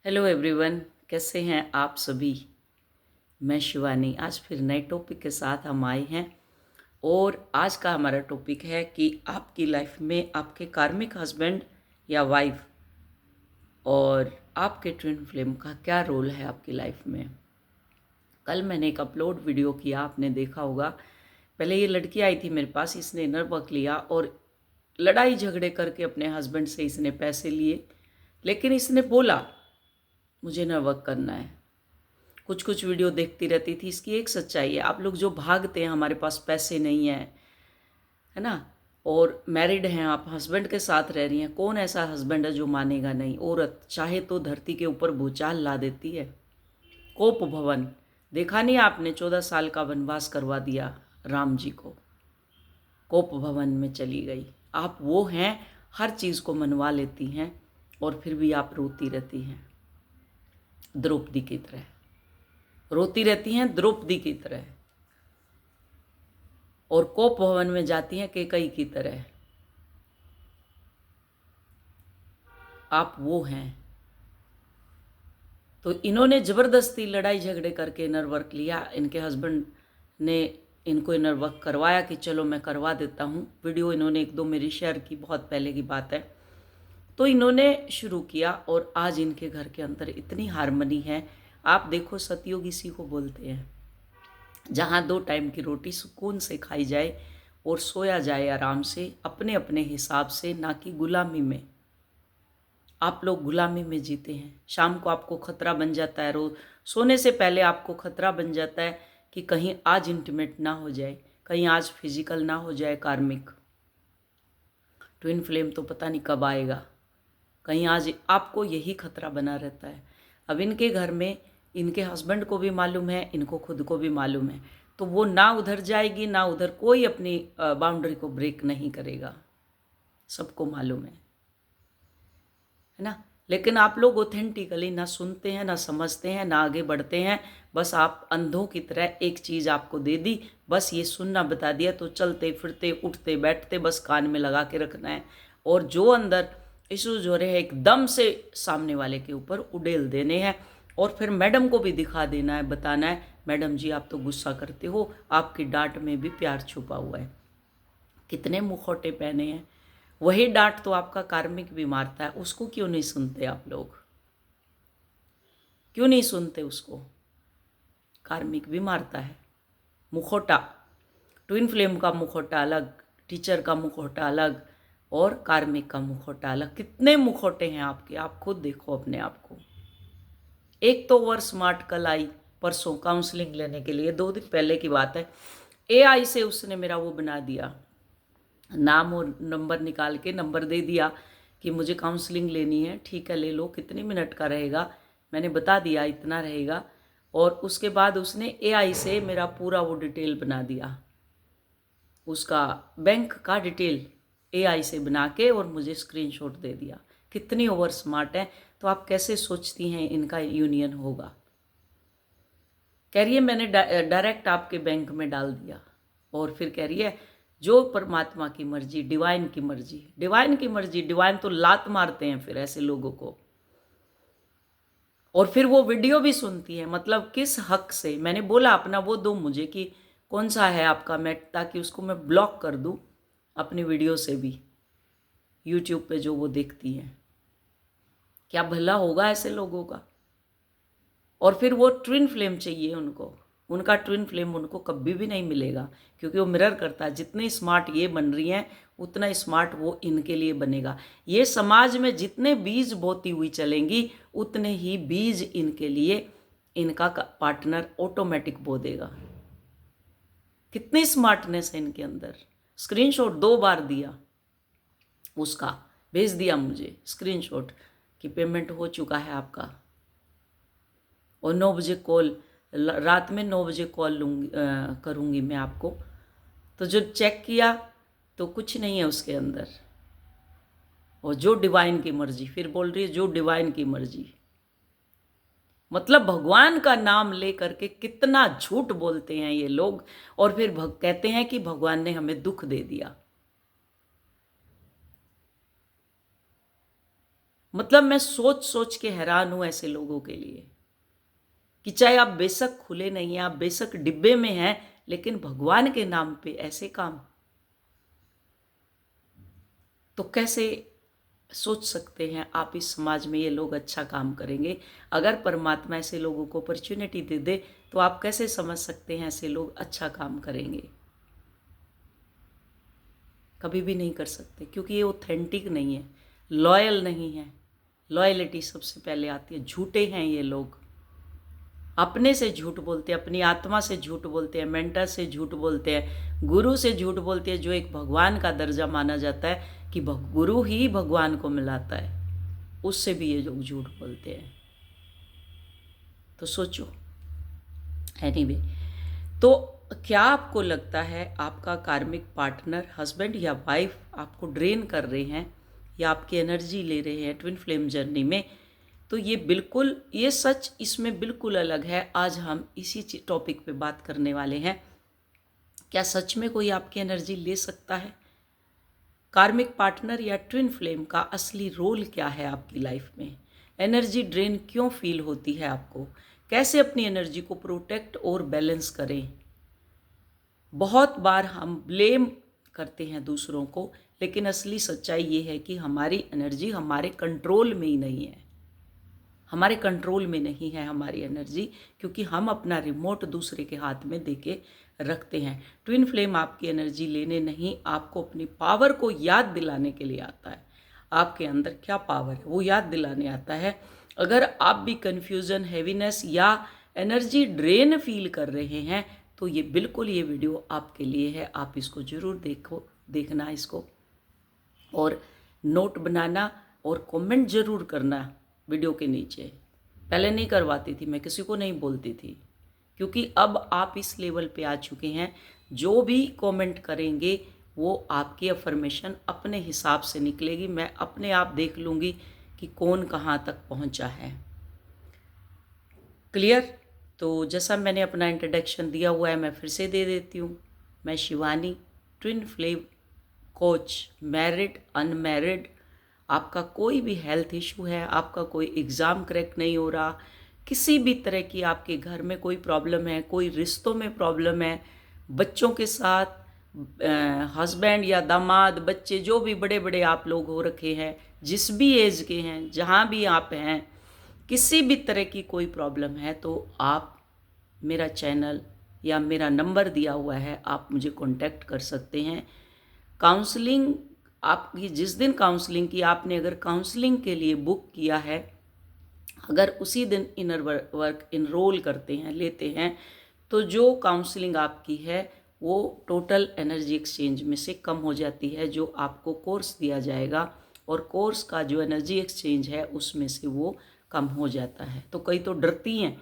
Hello everyone, कैसे हैं आप सभी। मैं शिवानी आज फिर नए टॉपिक के साथ हम आए हैं। और आज का हमारा टॉपिक है कि आपकी लाइफ में आपके कार्मिक हस्बैंड या वाइफ और आपके ट्विन फ्लेम का क्या रोल है आपकी लाइफ में। कल मैंने एक अपलोड वीडियो किया, आपने देखा होगा। पहले ये लड़की आई थी मेरे पास, इसने इनर वर्क लिया और लड़ाई झगड़े करके अपने हस्बैंड से इसने पैसे लिए। लेकिन इसने बोला मुझे इनर वर्क करना है। कुछ कुछ वीडियो देखती रहती थी। इसकी एक सच्चाई है, आप लोग जो भागते हैं हमारे पास पैसे नहीं है ना, और मैरिड हैं, आप हस्बैंड के साथ रह रही हैं, कौन ऐसा हस्बैंड है जो मानेगा नहीं। औरत चाहे तो धरती के ऊपर भूचाल ला देती है। कोप भवन देखा नहीं आपने, 14 साल का वनवास करवा दिया राम जी को, कोप भवन में चली गई। आप वो हैं, हर चीज़ को मनवा लेती हैं और फिर भी आप रोती रहती हैं द्रौपदी की तरह, रोती रहती हैं द्रौपदी की तरह, और कोप भवन में जाती हैं केकई की तरह। आप वो हैं। तो इन्होंने ज़बरदस्ती लड़ाई झगड़े करके इनर वर्क लिया। इनके हस्बैंड ने इनको इनर वर्क करवाया कि चलो मैं करवा देता हूँ। वीडियो इन्होंने एक दो मेरी शेयर की, बहुत पहले की बात है। तो इन्होंने शुरू किया और आज इनके घर के अंदर इतनी हारमनी है। आप देखो, सतयुग इसी को बोलते हैं, जहाँ 2 टाइम की रोटी सुकून से खाई जाए और सोया जाए आराम से, अपने अपने हिसाब से, ना कि गुलामी में। आप लोग गुलामी में जीते हैं। शाम को आपको खतरा बन जाता है, रोज सोने से पहले आपको खतरा बन जाता है कि कहीं आज इंटीमेट ना हो जाए, कहीं आज फिजिकल ना हो जाए कार्मिक। ट्विन फ्लेम तो पता नहीं कब आएगा, कहीं आज आपको यही खतरा बना रहता है। अब इनके घर में इनके हस्बैंड को भी मालूम है, इनको खुद को भी मालूम है, तो वो ना उधर जाएगी ना उधर, कोई अपनी बाउंड्री को ब्रेक नहीं करेगा, सबको मालूम है ना। लेकिन आप लोग ऑथेंटिकली ना सुनते हैं, ना समझते हैं, ना आगे बढ़ते हैं। बस आप अंधों की तरह एक चीज़ आपको दे दी, बस ये सुनना बता दिया, तो चलते फिरते उठते बैठते बस कान में लगा के रखना है। और जो अंदर इश्यूज हो रहे हैं एकदम से सामने वाले के ऊपर उड़ेल देने हैं। और फिर मैडम को भी दिखा देना है, बताना है मैडम जी आप तो गुस्सा करते हो, आपकी डांट में भी प्यार छुपा हुआ है। कितने मुखौटे पहने हैं। वही डांट तो आपका कार्मिक भी मारता है, उसको क्यों नहीं सुनते आप लोग, क्यों नहीं सुनते उसको। कार्मिक भी मारता है। मुखौटा, ट्विन फ्लेम का मुखौटा अलग, टीचर का मुखौटा अलग, और कार्मिक का मुखौटा अलग। कितने मुखौटे हैं आपके, आप खुद देखो अपने आप को। एक तो ओवर स्मार्ट कल आई परसों काउंसलिंग लेने के लिए, 2 दिन पहले की बात है। एआई से उसने मेरा वो बना दिया, नाम और नंबर निकाल के नंबर दे दिया कि मुझे काउंसलिंग लेनी है। ठीक है ले लो, कितने मिनट का रहेगा, मैंने बता दिया इतना रहेगा। और उसके बाद उसने एआई से मेरा पूरा वो डिटेल बना दिया, उसका बैंक का डिटेल एआई से बना के, और मुझे स्क्रीनशॉट दे दिया। कितनी ओवर स्मार्ट है। तो आप कैसे सोचती हैं इनका यूनियन होगा। कह रही है मैंने डायरेक्ट आपके बैंक में डाल दिया, और फिर कह रही है जो परमात्मा की मर्जी, डिवाइन की मर्जी। डिवाइन की मर्जी, डिवाइन तो लात मारते हैं फिर ऐसे लोगों को। और फिर वो वीडियो भी सुनती है, मतलब किस हक से। मैंने बोला अपना वो दो मुझे कि कौन सा है आपका, मैं ताकि उसको मैं ब्लॉक कर दूं अपनी वीडियो से भी, यूट्यूब पे जो वो देखती हैं। क्या भला होगा ऐसे लोगों का। और फिर वो ट्विन फ्लेम चाहिए उनको, उनका ट्विन फ्लेम उनको कभी भी नहीं मिलेगा, क्योंकि वो मिरर करता है। जितने स्मार्ट ये बन रही हैं उतना स्मार्ट वो इनके लिए बनेगा। ये समाज में जितने बीज बोती हुई चलेंगी उतने ही बीज इनके लिए इनका पार्टनर ऑटोमेटिक बो देगा। कितनी स्मार्टनेस है इनके अंदर। स्क्रीनशॉट 2 बार दिया, उसका भेज दिया मुझे स्क्रीनशॉट कि पेमेंट हो चुका है आपका। और 9 बजे कॉल, रात में 9 बजे कॉल लूँगी, करूँगी मैं आपको। तो जो चेक किया तो कुछ नहीं है उसके अंदर। और जो डिवाइन की मर्जी, फिर बोल रही है जो डिवाइन की मर्जी। मतलब भगवान का नाम ले करके कितना झूठ बोलते हैं ये लोग। और फिर कहते हैं कि भगवान ने हमें दुख दे दिया। मतलब मैं सोच सोच के हैरान हूं ऐसे लोगों के लिए कि चाहे आप बेशक खुले नहीं हैं, आप बेशक डिब्बे में हैं, लेकिन भगवान के नाम पे ऐसे काम। तो कैसे सोच सकते हैं आप इस समाज में ये लोग अच्छा काम करेंगे? अगर परमात्मा ऐसे लोगों को अपॉर्चुनिटी दे दे तो आप कैसे समझ सकते हैं ऐसे लोग अच्छा काम करेंगे? कभी भी नहीं कर सकते, क्योंकि ये ऑथेंटिक नहीं है, लॉयल नहीं है। लॉयलिटी सबसे पहले आती है। झूठे हैं ये लोग, अपने से झूठ बोलते हैं, अपनी आत्मा से झूठ बोलते हैं, मेंटर से झूठ बोलते हैं, गुरु से झूठ बोलते हैं, जो एक भगवान का दर्जा माना जाता है कि गुरु ही भगवान को मिलाता है, उससे भी ये लोग झूठ बोलते हैं। तो सोचो। एनीवे, तो क्या आपको लगता है आपका कार्मिक पार्टनर, हस्बैंड या वाइफ आपको ड्रेन कर रहे हैं या आपकी एनर्जी ले रहे हैं ट्विन फ्लेम जर्नी में? तो ये बिल्कुल, ये सच इसमें बिल्कुल अलग है। आज हम इसी टॉपिक पे बात करने वाले हैं। क्या सच में कोई आपकी एनर्जी ले सकता है? कार्मिक पार्टनर या ट्विन फ्लेम का असली रोल क्या है आपकी लाइफ में? एनर्जी ड्रेन क्यों फील होती है आपको? कैसे अपनी एनर्जी को प्रोटेक्ट और बैलेंस करें? बहुत बार हम ब्लेम करते हैं दूसरों को, लेकिन असली सच्चाई ये है कि हमारी एनर्जी हमारे कंट्रोल में ही नहीं है। हमारे कंट्रोल में नहीं है हमारी एनर्जी, क्योंकि हम अपना रिमोट दूसरे के हाथ में देके रखते हैं। ट्विन फ्लेम आपकी एनर्जी लेने नहीं, आपको अपनी पावर को याद दिलाने के लिए आता है। आपके अंदर क्या पावर है वो याद दिलाने आता है। अगर आप भी कन्फ्यूज़न, हैवीनेस या एनर्जी ड्रेन फील कर रहे हैं तो ये बिल्कुल ये वीडियो आपके लिए है। आप इसको ज़रूर देखना इसको, और नोट बनाना और कमेंट ज़रूर करना वीडियो के नीचे। पहले नहीं करवाती थी मैं, किसी को नहीं बोलती थी, क्योंकि अब आप इस लेवल पे आ चुके हैं। जो भी कमेंट करेंगे वो आपकी अफर्मेशन अपने हिसाब से निकलेगी। मैं अपने आप देख लूँगी कि कौन कहाँ तक पहुँचा है। क्लियर? तो जैसा मैंने अपना इंट्रोडक्शन दिया हुआ है, मैं फिर से दे देती हूँ। मैं Shivani, twin flame coach, married, unmarried. आपका कोई भी हेल्थ इशू है, आपका कोई एग्ज़ाम क्रैक नहीं हो रहा, किसी भी तरह की आपके घर में कोई प्रॉब्लम है, कोई रिश्तों में प्रॉब्लम है, बच्चों के साथ, हस्बैंड या दामाद, बच्चे, जो भी बड़े बड़े आप लोग हो रखे हैं, जिस भी एज के हैं, जहाँ भी आप हैं, किसी भी तरह की कोई प्रॉब्लम है तो आप मेरा चैनल या मेरा नंबर दिया हुआ है, आप मुझे कांटेक्ट कर सकते हैं। काउंसलिंग आपकी, जिस दिन काउंसलिंग की आपने, अगर काउंसलिंग के लिए बुक किया है, अगर उसी दिन इनर वर्क इनरोल करते हैं, लेते हैं, तो जो काउंसलिंग आपकी है वो टोटल एनर्जी एक्सचेंज में से कम हो जाती है, जो आपको कोर्स दिया जाएगा, और कोर्स का जो एनर्जी एक्सचेंज है उसमें से वो कम हो जाता है। तो कई तो डरती हैं,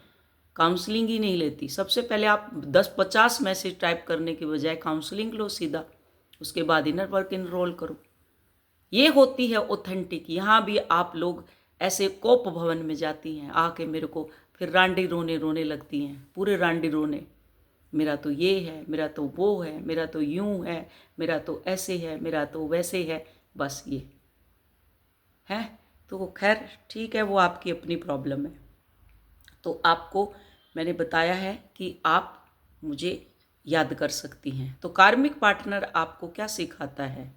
काउंसलिंग ही नहीं लेती। सबसे पहले आप 10-50 मैसेज टाइप करने के बजाय काउंसलिंग लो सीधा, उसके बाद इनर वर्क इनरोल करो। ये होती है ऑथेंटिक। यहाँ भी आप लोग ऐसे कोप भवन में जाती हैं, आके मेरे को फिर रांडी रोने रोने लगती हैं, पूरे रांडी रोने, मेरा तो ये है, मेरा तो वो है, मेरा तो यूं है, मेरा तो ऐसे है, मेरा तो वैसे है, बस ये है। तो खैर ठीक है, वो आपकी अपनी प्रॉब्लम है। तो आपको मैंने बताया है कि आप मुझे याद कर सकती हैं। तो कार्मिक पार्टनर आपको क्या सिखाता है?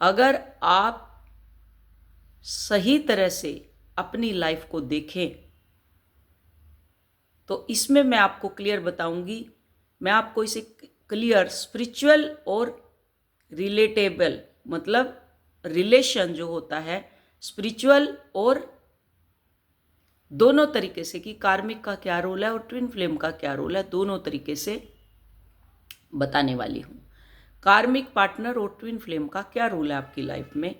अगर आप सही तरह से अपनी लाइफ को देखें तो इसमें मैं आपको क्लियर बताऊंगी। मैं आपको इसे क्लियर, स्पिरिचुअल और रिलेटेबल, मतलब रिलेशन जो होता है स्पिरिचुअल और दोनों तरीके से, कि कार्मिक का क्या रोल है और ट्विन फ्लेम का क्या रोल है, दोनों तरीके से बताने वाली हूँ। कार्मिक पार्टनर और ट्विन फ्लेम का क्या रोल है आपकी लाइफ में,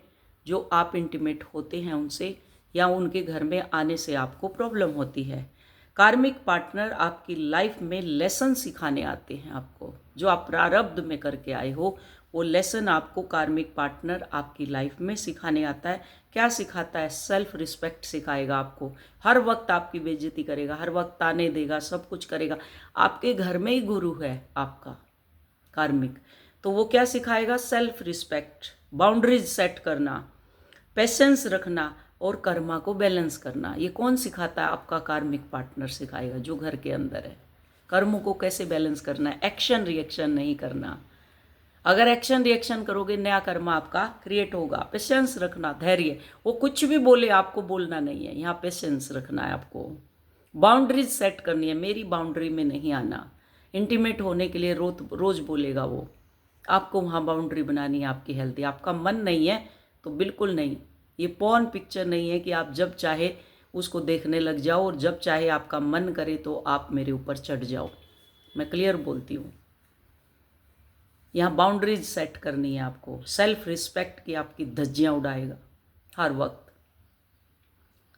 जो आप इंटीमेट होते हैं उनसे या उनके घर में आने से आपको प्रॉब्लम होती है। कार्मिक पार्टनर आपकी लाइफ में लेसन सिखाने आते हैं आपको, जो आप प्रारब्ध में करके आए हो, वो लेसन आपको कार्मिक पार्टनर आपकी लाइफ में सिखाने आता है। क्या सिखाता है? सेल्फ रिस्पेक्ट सिखाएगा आपको। हर वक्त आपकी बेइज्जती करेगा, हर वक्त ताने देगा, सब कुछ करेगा। आपके घर में ही गुरु है आपका कार्मिक, तो वो क्या सिखाएगा? सेल्फ रिस्पेक्ट, बाउंड्रीज सेट करना, पेशेंस रखना, और कर्मा को बैलेंस करना। ये कौन सिखाता है? आपका कार्मिक पार्टनर सिखाएगा जो घर के अंदर है। कर्मों को कैसे बैलेंस करना है, एक्शन रिएक्शन नहीं करना। अगर एक्शन रिएक्शन करोगे नया कर्मा आपका क्रिएट होगा। पेशेंस रखना, धैर्य, वो कुछ भी बोले आपको बोलना नहीं है, यहाँ पेशेंस रखना है आपको। बाउंड्रीज सेट करनी है, मेरी बाउंड्री में नहीं आना। इंटीमेट होने के लिए रोज बोलेगा वो, आपको वहाँ बाउंड्री बनानी है आपकी हेल्थी। आपका मन नहीं है तो बिल्कुल नहीं। ये पॉर्न पिक्चर नहीं है कि आप जब चाहे उसको देखने लग जाओ और जब चाहे आपका मन करे तो आप मेरे ऊपर चढ़ जाओ। मैं क्लियर बोलती हूँ, यहाँ बाउंड्रीज सेट करनी है आपको। सेल्फ रिस्पेक्ट की आपकी धज्जियाँ उड़ाएगा हर वक्त।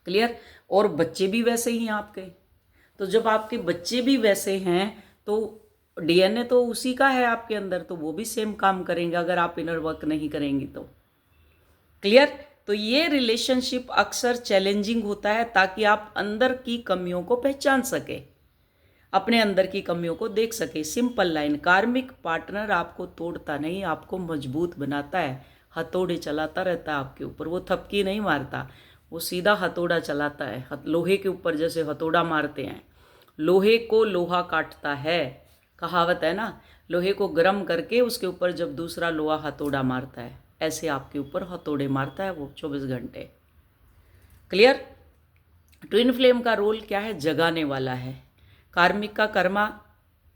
क्लियर? और बच्चे भी वैसे ही हैं आपके। तो जब आपके बच्चे भी वैसे हैं तो डीएनए तो उसी का है आपके अंदर, तो वो भी सेम काम करेंगे अगर आप इनर वर्क नहीं करेंगी तो। क्लियर? तो ये रिलेशनशिप अक्सर चैलेंजिंग होता है ताकि आप अंदर की कमियों को पहचान सके, अपने अंदर की कमियों को देख सके। सिंपल लाइन, कार्मिक पार्टनर आपको तोड़ता नहीं, आपको मजबूत बनाता है। हथौड़े चलाता रहता है आपके ऊपर, वो थपकी नहीं मारता, वो सीधा हथौड़ा चलाता है। लोहे के ऊपर जैसे हथौड़ा मारते हैं, लोहे को लोहा काटता है। कहावत है ना, लोहे को गर्म करके उसके ऊपर जब दूसरा लोहा हथौड़ा मारता है, ऐसे आपके ऊपर हथौड़े मारता है वो 24 घंटे। क्लियर? ट्विन फ्लेम का रोल क्या है? जगाने वाला है। कार्मिक का कर्मा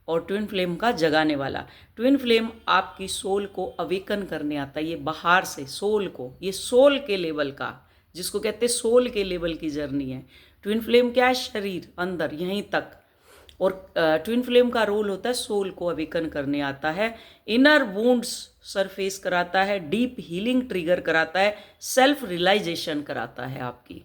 और ट्विन फ्लेम का जगाने वाला। ट्विन फ्लेम आपकी सोल को अवेकन करने आता है। ये बाहर से सोल को, ये सोल के लेवल का, जिसको कहते हैं सोल के लेवल की जर्नी है। ट्विन फ्लेम क्या है? शरीर अंदर यहीं तक। और ट्विन फ्लेम का रोल होता है सोल को अवेकन करने आता है, इनर वुंड्स सरफेस कराता है, डीप हीलिंग ट्रिगर कराता है, सेल्फ रियलाइजेशन कराता है आपकी।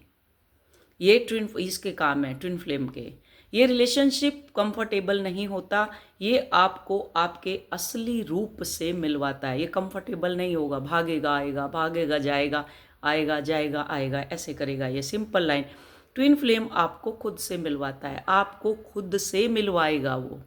ये इसके काम है ट्विन फ्लेम के। ये रिलेशनशिप कंफर्टेबल नहीं होता, ये आपको आपके असली रूप से मिलवाता है। ये कंफर्टेबल नहीं होगा, भागेगा आएगा, भागेगा जाएगा, आएगा जाएगा आएगा, ऐसे करेगा। ये सिंपल लाइन, ट्विन फ्लेम आपको खुद से मिलवाता है, आपको खुद से मिलवाएगा वो।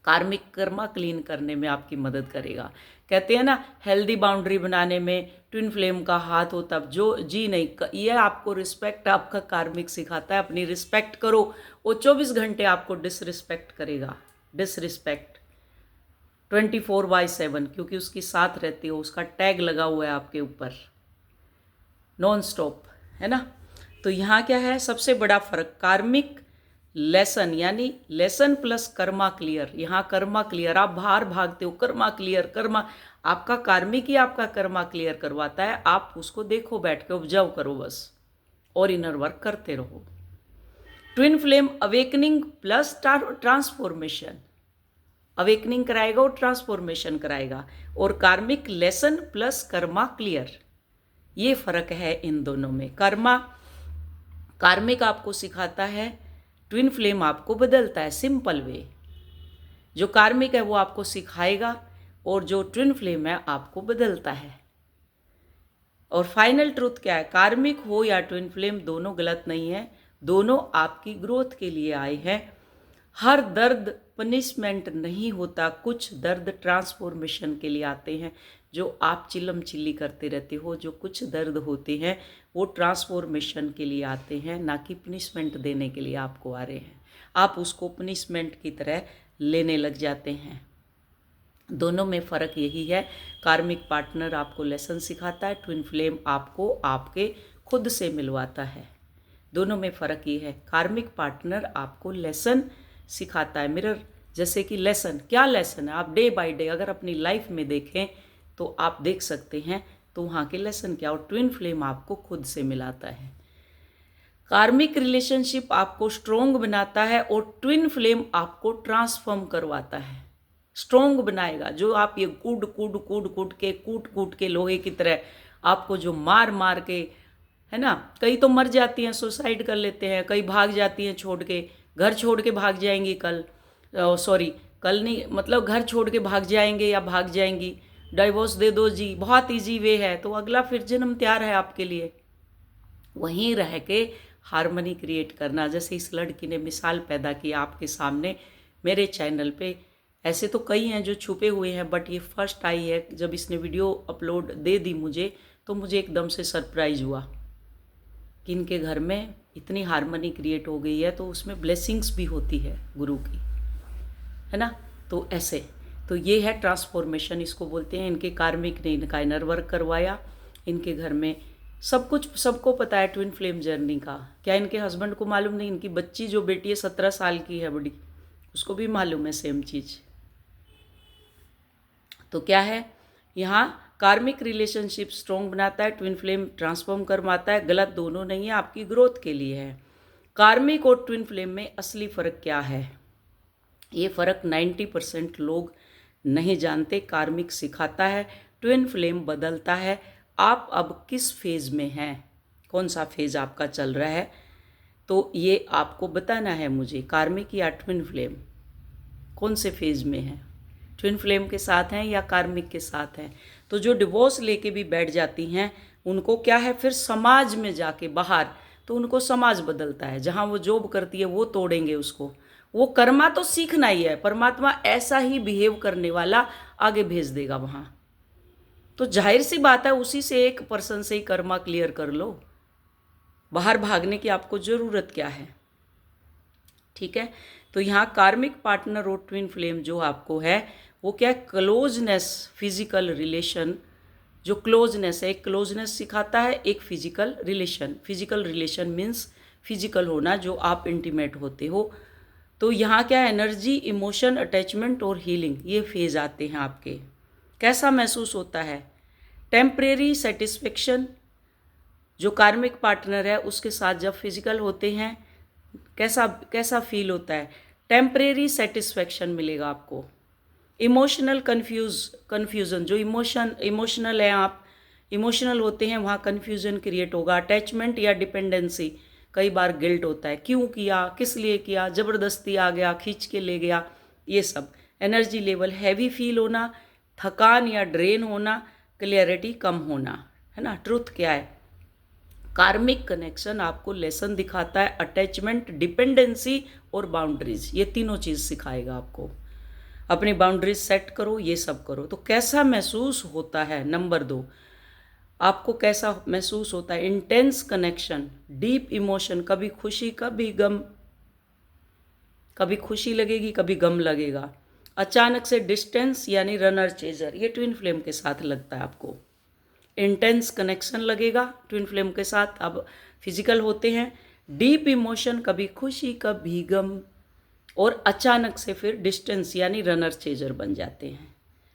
कार्मिक कर्मा क्लीन करने में आपकी मदद करेगा। कहते हैं ना, हेल्दी बाउंड्री बनाने में ट्विन फ्लेम का हाथ हो तब जो जी नहीं। ये आपको रिस्पेक्ट आपका कार्मिक सिखाता है, अपनी रिस्पेक्ट करो। वो 24 घंटे आपको डिसरिस्पेक्ट करेगा, डिसरिस्पेक्ट 24/7, क्योंकि उसकी साथ रहती हो, उसका टैग लगा हुआ है आपके ऊपर नॉन स्टॉप, है ना। तो यहाँ क्या है सबसे बड़ा फर्क? कार्मिक लेसन, यानी लेसन प्लस कर्मा क्लियर। यहाँ कर्मा क्लियर, आप बाहर भागते हो, कर्मा क्लियर, कर्मा आपका कार्मिक ही आपका कर्मा क्लियर करवाता है। आप उसको देखो, बैठ के ऑब्जर्व करो बस, और इनर वर्क करते रहो। Twin flame awakening plus transformation, awakening कराएगा और ट्रांसफॉर्मेशन कराएगा। और कार्मिक लेसन प्लस कर्मा क्लियर, ये फर्क है इन दोनों में। कार्मिक आपको सिखाता है, ट्विन फ्लेम आपको बदलता है। सिंपल वे, जो कार्मिक है वो आपको सिखाएगा और जो ट्विन फ्लेम है आपको बदलता है। और फाइनल ट्रूथ क्या है? कार्मिक हो या ट्विन फ्लेम, दोनों गलत नहीं है, दोनों आपकी ग्रोथ के लिए आए हैं। हर दर्द पनिशमेंट नहीं होता, कुछ दर्द ट्रांसफॉर्मेशन के लिए आते हैं। जो आप चिल्लम चिल्ली करते रहते हो, जो कुछ दर्द होते हैं वो ट्रांसफॉर्मेशन के लिए आते हैं, ना कि पनिशमेंट देने के लिए आपको आ रहे हैं। आप उसको पनिशमेंट की तरह लेने लग जाते हैं। दोनों में फ़र्क यही है, कार्मिक पार्टनर आपको लेसन सिखाता है, ट्विन फ्लेम आपको आपके खुद से मिलवाता है। दोनों में फ़र्क ये है, कार्मिक पार्टनर आपको लेसन सिखाता है। मिरर जैसे कि लेसन, क्या लेसन है? आप डे बाय डे अगर अपनी लाइफ में देखें तो आप देख सकते हैं, तो वहाँ के लेसन क्या, और ट्विन फ्लेम आपको खुद से मिलाता है। कार्मिक रिलेशनशिप आपको स्ट्रोंग बनाता है और ट्विन फ्लेम आपको ट्रांसफॉर्म करवाता है, स्ट्रोंग बनाएगा। जो आप ये कूट के लोहे की तरह आपको जो मार मार के, है ना, कई तो मर जाती हैं, सुसाइड कर लेते हैं, कई भाग जाती हैं छोड़ के, घर छोड़ के भाग जाएंगी कल नहीं, मतलब घर छोड़ के भाग जाएंगे या भाग जाएंगी, डाइवोर्स दे दो जी, बहुत इजी वे है, तो अगला फिर जन्म तैयार है आपके लिए। वहीं रह के हार्मनी क्रिएट करना, जैसे इस लड़की ने मिसाल पैदा की आपके सामने मेरे चैनल पे। ऐसे तो कई हैं जो छुपे हुए हैं, बट ये फर्स्ट आई है। जब इसने वीडियो अपलोड दे दी मुझे, तो मुझे एकदम से सरप्राइज हुआ। कि इनके घर में इतनी हार्मनी क्रिएट हो गई है, तो उसमें ब्लेसिंग्स भी होती है गुरु की, है ना। तो ऐसे, तो ये है ट्रांसफॉर्मेशन, इसको बोलते हैं। इनके कार्मिक ने इनका इनर वर्क करवाया, इनके घर में सब कुछ सबको पता है ट्विन फ्लेम जर्नी का। क्या इनके हस्बैंड को मालूम नहीं? इनकी बच्ची जो बेटी है 17 साल की है बड़ी, उसको भी मालूम है सेम चीज़। तो क्या है, यहाँ कार्मिक रिलेशनशिप स्ट्रॉन्ग बनाता है, ट्विन फ्लेम ट्रांसफॉर्म करवाता है। गलत दोनों नहीं है, आपकी ग्रोथ के लिए है। कार्मिक और ट्विन फ्लेम में असली फ़र्क क्या है? ये फ़र्क 90% लोग नहीं जानते। कार्मिक सिखाता है, ट्विन फ्लेम बदलता है। आप अब किस फेज़ में हैं, कौन सा फेज़ आपका चल रहा है, तो ये आपको बताना है मुझे। कार्मिक या ट्विन फ्लेम, कौन से फेज़ में है? ट्विन फ्लेम के साथ हैं या कार्मिक के साथ हैं? तो जो डिवोर्स लेके भी बैठ जाती हैं, उनको क्या है, फिर समाज में जाके बाहर, तो उनको समाज बदलता है। जहाँ वो जॉब करती है वो तोड़ेंगे उसको। वो कर्मा तो सीखना ही है, परमात्मा ऐसा ही बिहेव करने वाला आगे भेज देगा वहाँ। तो जाहिर सी बात है, उसी से एक पर्सन से ही कर्मा क्लियर कर लो। बाहर भागने की आपको ज़रूरत क्या है? ठीक है। तो यहाँ कार्मिक पार्टनर और ट्विन फ्लेम जो आपको है, वो क्या है, क्लोजनेस, फिजिकल रिलेशन। जो क्लोजनेस है, एक क्लोजनेस सिखाता है, एक physical relation. Physical relation means physical होना, जो आप इंटीमेट होते हो। तो यहाँ क्या है, एनर्जी, इमोशन, अटैचमेंट और हीलिंग, ये फेज आते हैं आपके। कैसा महसूस होता है? Temporary satisfaction. जो कार्मिक पार्टनर है उसके साथ जब फिजिकल होते हैं, कैसा कैसा फील होता है? टेम्परेरी सेटिस्फेक्शन मिलेगा आपको। इमोशनल कन्फ्यूज़न, जो इमोशनल है, आप इमोशनल होते हैं, वहाँ कन्फ्यूज़न क्रिएट होगा। अटैचमेंट या डिपेंडेंसी, कई बार गिल्ट होता है, क्यों किया, किस लिए किया, ज़बरदस्ती आ गया, खींच के ले गया, ये सब। एनर्जी लेवल हैवी फील होना, थकान या ड्रेन होना, क्लियरिटी कम होना, है ना। ट्रुथ क्या है? कार्मिक कनेक्शन आपको लेसन दिखाता है, अटैचमेंट, डिपेंडेंसी और बाउंड्रीज, ये तीनों चीज़ सिखाएगा आपको। अपनी बाउंड्रीज सेट करो, ये सब करो। तो कैसा महसूस होता है? नंबर 2, आपको कैसा महसूस होता है? इंटेंस कनेक्शन, डीप इमोशन, कभी खुशी कभी गम, कभी खुशी लगेगी कभी गम लगेगा। अचानक से डिस्टेंस यानी रनर चेजर, ये ट्विन फ्लेम के साथ लगता है आपको। इंटेंस कनेक्शन लगेगा ट्विन फ्लेम के साथ, अब फिजिकल होते हैं। डीप इमोशन, कभी खुशी कभी गम, और अचानक से फिर डिस्टेंस यानी रनर चेजर बन जाते हैं।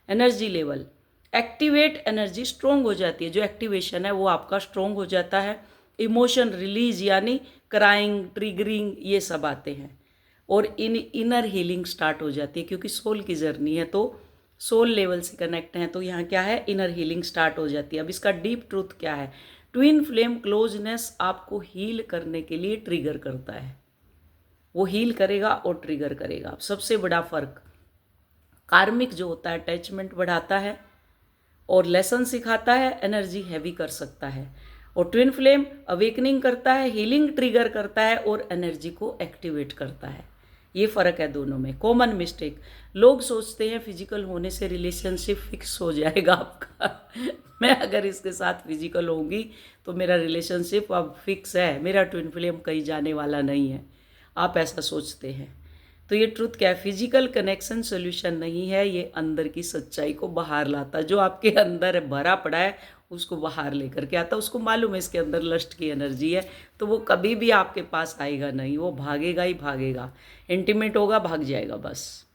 Energy level, activate, energy strong हो जाती है, जो एक्टिवेशन है वो आपका स्ट्रोंग हो जाता है। इमोशन रिलीज यानी क्राइंग, ट्रिगरिंग, ये सब आते हैं। और इनर हीलिंग स्टार्ट हो जाती है, क्योंकि सोल की जर्नी है, तो सोल लेवल से कनेक्ट हैं, तो यहाँ क्या है, इनर हीलिंग स्टार्ट हो जाती है। अब इसका डीप ट्रूथ क्या है? ट्विन फ्लेम क्लोजनेस आपको हील करने के लिए ट्रिगर करता है, वो हील करेगा और ट्रिगर करेगा। सबसे बड़ा फर्क, कार्मिक जो होता है अटैचमेंट बढ़ाता है और लेसन सिखाता है, एनर्जी हैवी कर सकता है। और ट्विन फ्लेम अवेकनिंग करता है, हीलिंग ट्रिगर करता है और एनर्जी को एक्टिवेट करता है। ये फ़र्क है दोनों में। कॉमन मिस्टेक, लोग सोचते हैं फिजिकल होने से रिलेशनशिप फिक्स हो जाएगा आपका मैं अगर इसके साथ फिजिकल होंगी तो मेरा रिलेशनशिप अब फिक्स है, मेरा ट्विन फ्लेम कहीं जाने वाला नहीं है, आप ऐसा सोचते हैं। तो ये ट्रुथ क्या है? फिजिकल कनेक्शन सोल्यूशन नहीं है, ये अंदर की सच्चाई को बाहर लाता है। जो आपके अंदर भरा पड़ा है उसको बाहर लेकर के आता, उसको मालूम है इसके अंदर लस्ट की एनर्जी है, तो वो कभी भी आपके पास आएगा नहीं, वो भागेगा ही भागेगा, इंटीमेट होगा, भाग जाएगा बस।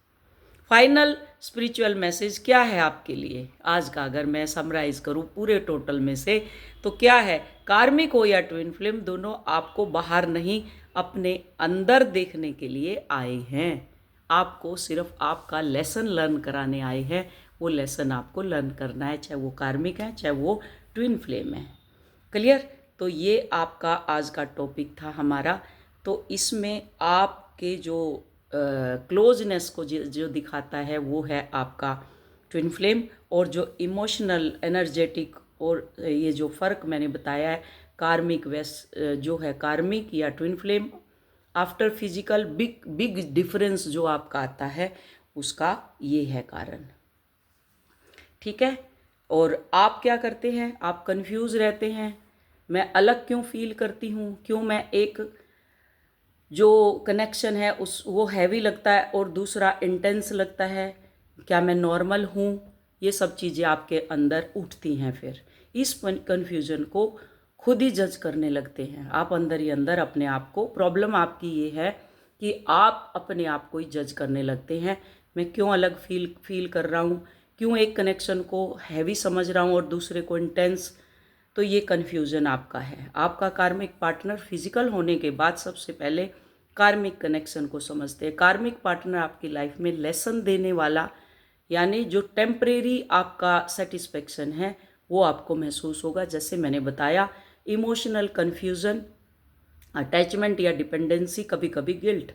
फाइनल स्पिरिचुअल मैसेज क्या है आपके लिए आज का, अगर मैं समराइज करूं पूरे टोटल में से, तो क्या है? कार्मिक हो या ट्विन फ्लेम, दोनों आपको बाहर नहीं अपने अंदर देखने के लिए आए हैं। आपको सिर्फ आपका लेसन लर्न कराने आए हैं, वो लेसन आपको लर्न करना है, चाहे वो कार्मिक है चाहे वो ट्विन फ्लेम है। क्लियर? तो ये आपका आज का टॉपिक था हमारा। तो इसमें आपके जो क्लोजनेस को जो दिखाता है वो है आपका ट्विन फ्लेम, और जो इमोशनल, एनर्जेटिक, और ये जो फ़र्क मैंने बताया है कार्मिक जो है कार्मिक या twin flame, after physical big difference जो आपका आता है, उसका ये है कारण। ठीक है? और आप क्या करते हैं? आप कंफ्यूज रहते हैं, मैं अलग क्यों फील करती हूँ, क्यों मैं एक जो कनेक्शन है उस वो हैवी लगता है और दूसरा इंटेंस लगता है, क्या मैं नॉर्मल हूँ, ये सब चीज़ें आपके अंदर उठती हैं। फिर इस कन्फ्यूज़न को खुद ही जज करने लगते हैं आप अंदर ही अंदर अपने आप को। प्रॉब्लम आपकी ये है कि आप अपने आप को ही जज करने लगते हैं, मैं क्यों अलग फील कर रहा हूँ, क्यों एक कनेक्शन को हैवी समझ रहा हूँ और दूसरे को इंटेंस। तो ये कन्फ्यूज़न आपका है। आपका कार्मिक पार्टनर फिजिकल होने के बाद सबसे पहले कार्मिक कनेक्शन को समझते हैं। कार्मिक पार्टनर आपकी लाइफ में लेसन देने वाला, यानी जो टेम्परेरी आपका सेटिस्फेक्शन है वो आपको महसूस होगा। जैसे मैंने बताया, इमोशनल कन्फ्यूज़न, अटैचमेंट या डिपेंडेंसी, कभी कभी गिल्ट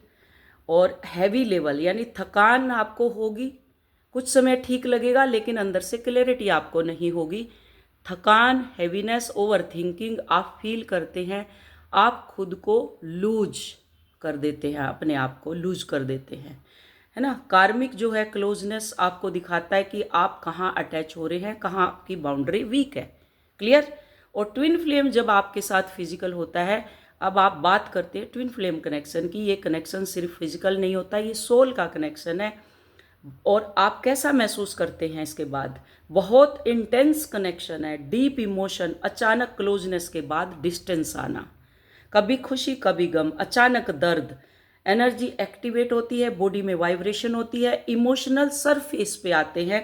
और हैवी लेवल यानी थकान आपको होगी। कुछ समय ठीक लगेगा लेकिन अंदर से क्लैरिटी आपको नहीं होगी। थकान, हैवीनेस, ओवर थिंकिंग आप फील करते हैं। आप खुद को लूज कर देते हैं, अपने आप को लूज कर देते हैं, है ना। कार्मिक जो है क्लोजनेस आपको दिखाता है कि आप कहाँ अटैच हो रहे हैं, कहाँ आपकी बाउंड्री वीक है। क्लियर। और ट्विन फ्लेम जब आपके साथ फिजिकल होता है, अब आप बात करते हैं ट्विन फ्लेम कनेक्शन की। ये कनेक्शन सिर्फ फिजिकल नहीं होता, ये सोल का कनेक्शन है। और आप कैसा महसूस करते हैं इसके बाद? बहुत इंटेंस कनेक्शन है, डीप इमोशन, अचानक क्लोजनेस के बाद डिस्टेंस आना, कभी खुशी कभी गम, अचानक दर्द, एनर्जी एक्टिवेट होती है, बॉडी में वाइब्रेशन होती है, इमोशनल सरफेस पे आते हैं,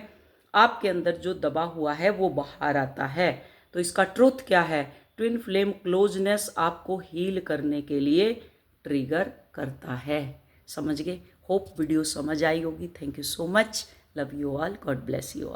आपके अंदर जो दबा हुआ है वो बाहर आता है। तो इसका ट्रूथ क्या है? ट्विन फ्लेम क्लोजनेस आपको हील करने के लिए ट्रिगर करता है। समझ गए? होप वीडियो समझ आई होगी। Thank you so much. Love you all. God bless you all.